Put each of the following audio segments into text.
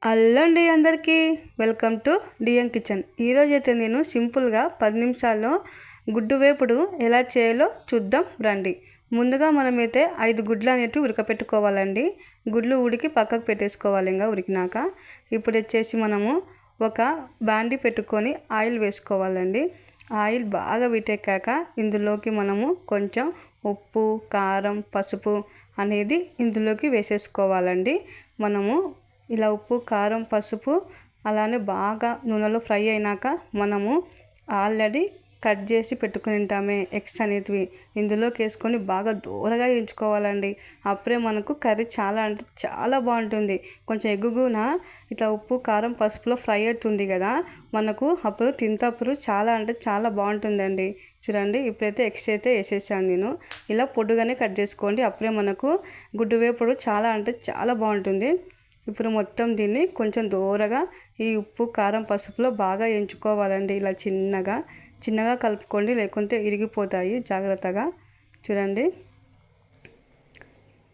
Hello అండి అందరికీ welcome to DM kitchen. ఈరోజు అయితే నేను సింపుల్గా 10 నిమిషాల్లో గుడ్డు వేపుడు ఎలా చేయాలో చూద్దాం రండి. ముందుగా మనమైతే 5 గుడ్లు అనేటివి ఉడకపెట్టుకోవాలండి. గుడ్లు ఉడికి పక్కకు పెట్టేసుకోవాలి. ఇంకా ఉడికినాక ఇప్పుడు వచ్చేసి మనము ఒక బాండి పెట్టుకొని ఆయిల్ వేసుకోవాలండి. ఆయిల్ బాగా వీటెక్కాక ఇందులోకి మనము కొంచెం ఉప్పు, కారం, పసుపు అనేది ఇందులోకి వేసేసుకోవాలండి. మనము ఇలా ఉప్పు, కారం, పసుపు అలానే బాగా నూనెలో ఫ్రై అయినాక మనము ఆల్రెడీ కట్ చేసి పెట్టుకుని ఉంటామే ఎగ్స్ అనేటివి ఇందులోకి వేసుకొని బాగా దూరగా వేయించుకోవాలండి. అప్పుడే మనకు కర్రీ చాలా అంటే చాలా బాగుంటుంది. కొంచెం ఎగ్గున ఇట్లా ఉప్పు, కారం, పసుపులో ఫ్రై అవుతుంది కదా, మనకు అప్పుడు తింటప్పుడు చాలా అంటే చాలా బాగుంటుందండి. చూడండి, ఇప్పుడైతే ఎగ్స్ అయితే వేసేసాను నేను. ఇలా పొడుగానే కట్ చేసుకోండి, అప్పుడే మనకు గుడ్డు వేపుడు చాలా అంటే చాలా బాగుంటుంది. ఇప్పుడు మొత్తం దీన్ని కొంచెం దూరగా ఈ ఉప్పు, కారం, పసుపులో బాగా వేయించుకోవాలండి. ఇలా చిన్నగా కలుపుకోండి, లేకుంటే ఇరిగిపోతాయి. జాగ్రత్తగా చూడండి,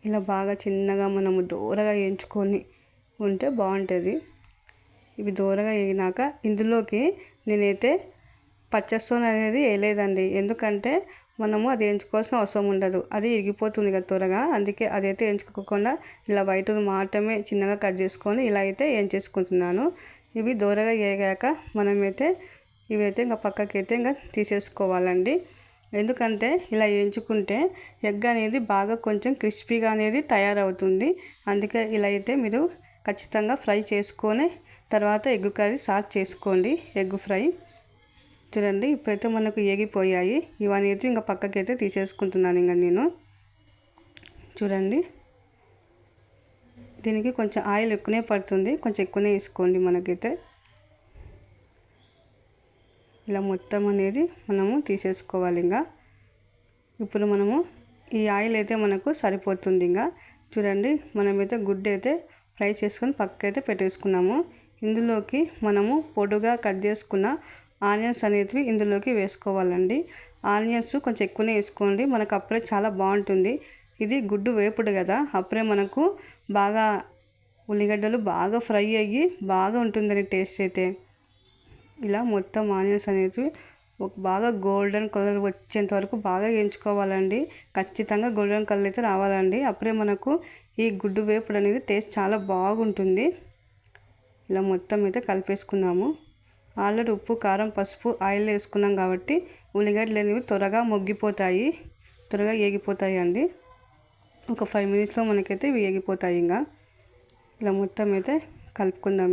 ఇలా బాగా చిన్నగా మనము దూరగా వేయించుకొని ఉంటే బాగుంటుంది. ఇవి దూరగా వేగినాక ఇందులోకి నేనైతే పచ్చసొన అనేది వేయలేదండి. ఎందుకంటే మనము అది వేయించుకోవాల్సిన అవసరం ఉండదు, అది ఇరిగిపోతుంది కదా త్వరగా. అందుకే అదైతే వేయించుకోకుండా ఇలా బయట మాత్రమే చిన్నగా కట్ చేసుకొని ఇలా అయితే వేయించేసుకుంటున్నాను. ఇవి దూరగా వేగాక మనమైతే ఇవైతే ఇంకా పక్కకైతే ఇంకా తీసేసుకోవాలండి. ఎందుకంటే ఇలా వేయించుకుంటే ఎగ్ అనేది బాగా కొంచెం క్రిస్పీగా అనేది తయారవుతుంది. అందుకే ఇలా అయితే మీరు ఖచ్చితంగా ఫ్రై చేసుకొని తర్వాత ఎగ్ కర్రీ స్టార్ట్ చేసుకోండి. ఎగ్ ఫ్రై చూడండి, ఇప్పుడైతే మనకు ఏగిపోయాయి. ఇవన్నీ అయితే ఇంకా పక్కకైతే తీసేసుకుంటున్నాను. ఇంకా నేను చూడండి, దీనికి కొంచెం ఆయిల్ ఎక్కువనే పడుతుంది, కొంచెం ఎక్కువనే వేసుకోండి. మనకైతే ఇలా మొత్తం అనేది మనము తీసేసుకోవాలి. ఇంకా ఇప్పుడు మనము ఈ ఆయిల్ అయితే మనకు సరిపోతుంది. ఇంకా చూడండి, మనమైతే గుడ్డు అయితే ఫ్రై చేసుకొని పక్కకైతే పెట్టేసుకున్నాము. ఇందులోకి మనము పొడుగా కట్ చేసుకున్న ఆనియన్స్ అనేటివి ఇందులోకి వేసుకోవాలండి. ఆనియన్స్ కొంచెం ఎక్కువనే వేసుకోండి, మనకు అప్పుడే చాలా బాగుంటుంది. ఇది గుడ్డు వేపుడు కదా, అప్పుడే మనకు బాగా ఉల్లిగడ్డలు బాగా ఫ్రై అయ్యి బాగా ఉంటుందని టేస్ట్ అయితే. ఇలా మొత్తం ఆనియన్స్ అనేటివి బాగా గోల్డెన్ కలర్ వచ్చేంత వరకు బాగా వేయించుకోవాలండి. ఖచ్చితంగా గోల్డెన్ కలర్ అయితే రావాలండి, అప్పుడే మనకు ఈ గుడ్డు వేపుడు అనేది టేస్ట్ చాలా బాగుంటుంది. ఇలా మొత్తం అయితే కలిపేసుకున్నాము. ఆల్రెడీ ఉప్పు, కారం, పసుపు ఆయిల్ వేసుకున్నాం కాబట్టి ఉల్లిగడ్డలు అనేవి త్వరగా మొగ్గిపోతాయి, త్వరగా వేగిపోతాయి అండి. ఒక 5 మినిట్స్లో మనకైతే ఇవి వేగిపోతాయి. ఇంకా ఇలా మొత్తం అయితే కలుపుకుందాం.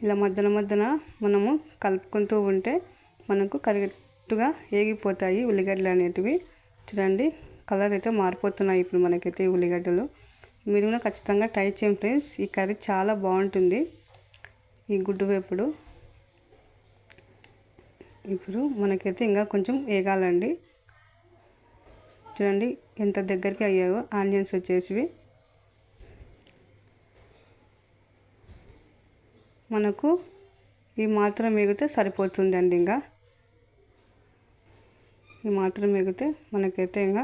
ఇలా మధ్యన మనము కలుపుకుంటూ ఉంటే మనకు కరెక్ట్గా వేగిపోతాయి ఉల్లిగడ్డలు అనేటివి. చూడండి, కలర్ అయితే మారిపోతున్నాయి ఇప్పుడు మనకైతే ఈ ఉల్లిగడ్డలు. మీరు కూడా ఖచ్చితంగా ట్రై చేయండి ఫ్రెండ్స్, ఈ కర్రీ చాలా బాగుంటుంది ఈ గుడ్డు వేపుడు. ఇప్పుడు మనకైతే ఇంకా కొంచెం వేగాలండి. చూడండి ఎంత దగ్గరికి అయ్యాయో ఆనియన్స్ వచ్చేసి. మనకు ఈ మాత్రం వేగితే సరిపోతుందండి. ఇంకా ఈ మాత్రం వేగితే మనకైతే ఇంకా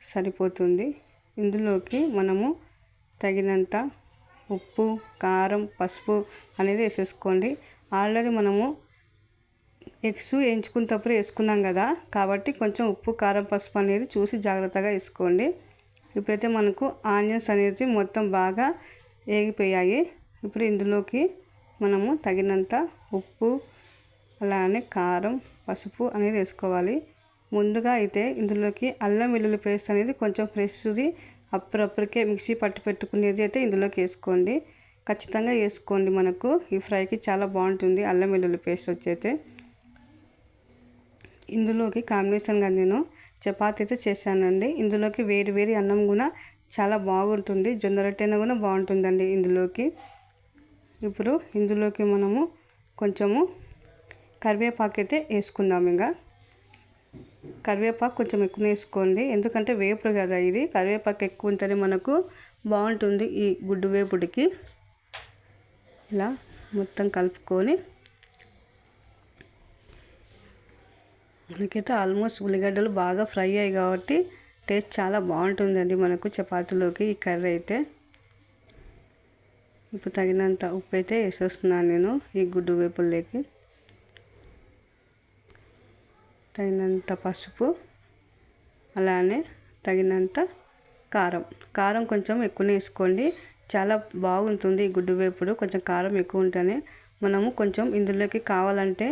సరిపోతుంది. ఇందులోకి మనము తగినంత ఉప్పు, కారం, పసుపు అనేది వేసేసుకోండి. ఆల్రెడీ మనము ఎగ్స్ వేయించుకున్నప్పుడు వేసుకున్నాం కదా, కాబట్టి కొంచెం ఉప్పు, కారం, పసుపు అనేది చూసి జాగ్రత్తగా వేసుకోండి. ఇప్పుడైతే మనకు ఆనియన్స్ అనేది మొత్తం బాగా వేగిపోయాయి. ఇప్పుడు ఇందులోకి మనము తగినంత ఉప్పు, అలానే కారం, పసుపు అనేది వేసుకోవాలి. ముందుగా అయితే ఇందులోకి అల్లం వెల్లుల్లి పేస్ట్ అనేది కొంచెం ఫ్రెష్ది అప్పుడప్పటికే మిక్సీ పట్టి పెట్టుకునేది అయితే ఇందులోకి వేసుకోండి. ఖచ్చితంగా వేసుకోండి, మనకు ఈ ఫ్రైకి చాలా బాగుంటుంది అల్లం వెల్లుల్లి పేస్ట్ వచ్చైతే. ఇందులోకి కాంబినేషన్గా నేను చపాతీ అయితే చేశానండి. ఇందులోకి వేడి వేడి అన్నం కూడా చాలా బాగుంటుంది, జొన్న రొట్టెన కూడా బాగుంటుందండి ఇందులోకి. ఇప్పుడు ఇందులోకి మనము కొంచెము కరివేపాకు అయితే వేసుకుందాం. ఇంకా కరివేపాకు కొంచెం ఎక్కువ వేసుకోండి, ఎందుకంటే వేపుడు కదా ఇది. కరివేపాకు ఎక్కువ ఉంటేనే మనకు బాగుంటుంది ఈ గుడ్డు వేపుడికి. ఇలా మొత్తం కలుపుకొని మనకైతే ఆల్మోస్ట్ ఉల్లిగడ్డలు బాగా ఫ్రై అయ్యాయి కాబట్టి టేస్ట్ చాలా బాగుంటుందండి మనకు చపాతీలోకి ఈ కర్రీ అయితే. ఇప్పుడు తగినంత ఉప్పు అయితే వేసేస్తున్నాను నేను ఈ గుడ్డు వేపుల్లోకి. తగినంత పసుపు, అలానే తగినంత కారం. కారం కొంచెం ఎక్కువనే వేసుకోండి, చాలా బాగుంటుంది ఈ గుడ్డు వేపుడు. కొంచెం కారం ఎక్కువ ఉంటేనే మనము కొంచెం ఇందులోకి కావాలంటే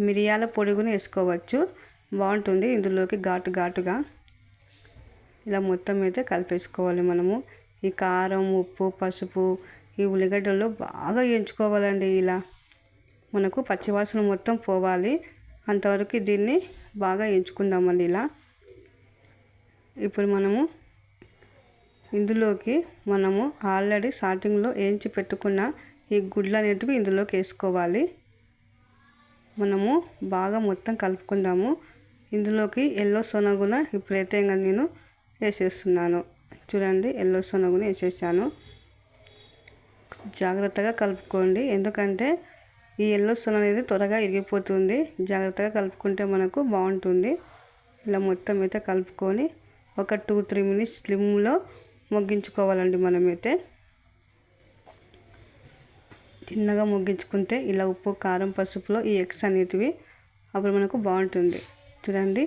మిరియాల పొడి కూడా వేసుకోవచ్చు, బాగుంటుంది ఇందులోకి ఘాటుగా. ఇలా మొత్తం అయితే కలిపేసుకోవాలి మనము. ఈ కారం, ఉప్పు, పసుపు, ఈ ఉల్లిగడ్డలు బాగా వేయించుకోవాలండి. ఇలా మనకు పచ్చివాసన మొత్తం పోవాలి, అంతవరకు దీన్ని బాగా వేయించుకుందామండి ఇలా. ఇప్పుడు మనము ఇందులోకి ఆల్రెడీ స్టార్టింగ్లో వేయించి పెట్టుకున్న ఈ గుడ్లు అనేటివి ఇందులోకి వేసుకోవాలి. మనము బాగా మొత్తం కలుపుకుందాము. ఇందులోకి ఎల్లో సొనగున ఇప్పుడైతే ఇంకా నేను వేసేస్తున్నాను. చూడండి, ఎల్లో సొనగున వేసేసాను. జాగ్రత్తగా కలుపుకోండి, ఎందుకంటే ఈ ఎల్లో సొన అనేది త్వరగా ఇరిగిపోతుంది. జాగ్రత్తగా కలుపుకుంటే మనకు బాగుంటుంది. ఇలా మొత్తం అయితే కలుపుకొని ఒక 2-3 మినిట్స్ స్లిమ్లో మొగ్గించుకోవాలండి. మనమైతే చిన్నగా మొగ్గించుకుంటే ఇలా ఉప్పు, కారం, పసుపులో ఈ ఎగ్స్ అనేటివి అప్పుడు మనకు బాగుంటుంది. చూడండి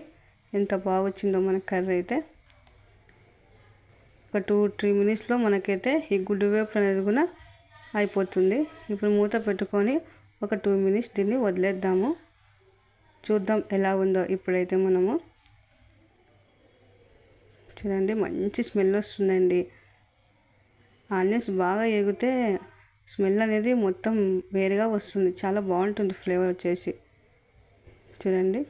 ఎంత బాగా వచ్చిందో మన కర్రీ అయితే. ఒక 2-3 మినిట్స్లో మనకైతే ఈ గుడ్డు వేపు అనేది కూడా అయిపోతుంది. ఇప్పుడు మూత పెట్టుకొని ఒక 2 మినిట్స్ దీన్ని వదిలేద్దాము. చూద్దాం ఎలా ఉందో ఇప్పుడైతే మనము. చూడండి, మంచి స్మెల్ వస్తుందండి. ఆనియన్స్ బాగా ఎగితే స్మెల్ అనేది మొత్తం వేరుగా వస్తుంది, చాలా బాగుంటుంది ఫ్లేవర్ వచ్చేసి. చూడండి,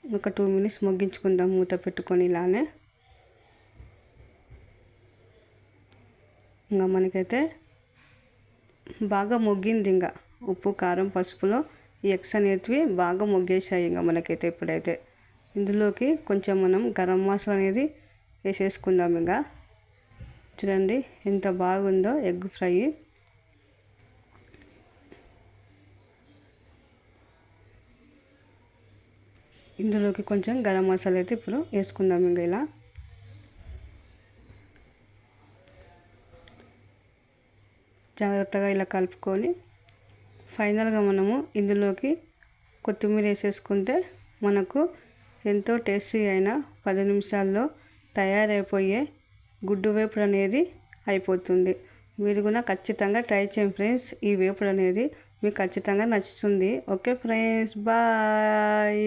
ఒక 2 మినిట్స్ మొగ్గించుకుందాం మూత పెట్టుకొని ఇలానే. ఇంకా మనకైతే బాగా మొగ్గింది. ఇంకా ఉప్పు, కారం, పసుపులో ఈ ఎగ్స్ అనేటివి బాగా మొగ్గేసాయి. ఇంకా మనకైతే ఇప్పుడైతే ఇందులోకి కొంచెం మనం గరం మసాలా అనేది వేసేసుకుందాం. ఇంకా చూడండి ఎంత బాగుందో ఎగ్ ఫ్రై. ఇందులోకి కొంచెం గరం మసాలా అయితే ఇప్పుడు వేసుకుందాం. ఇంకా ఇలా జాగ్రత్తగా ఇలా కలుపుకొని ఫైనల్గా మనము ఇందులోకి కొత్తిమీర వేసేసుకుంటే మనకు ఎంతో టేస్టీ అయిన 10 నిమిషాల్లో తయారైపోయే గుడ్డు వేపుడు అనేది అయిపోతుంది. మీరు కూడా ఖచ్చితంగా ట్రై చేయండి ఫ్రెండ్స్. ఈ వేపుడు అనేది మీకు ఖచ్చితంగా నచ్చుతుంది. Okay friends, bye.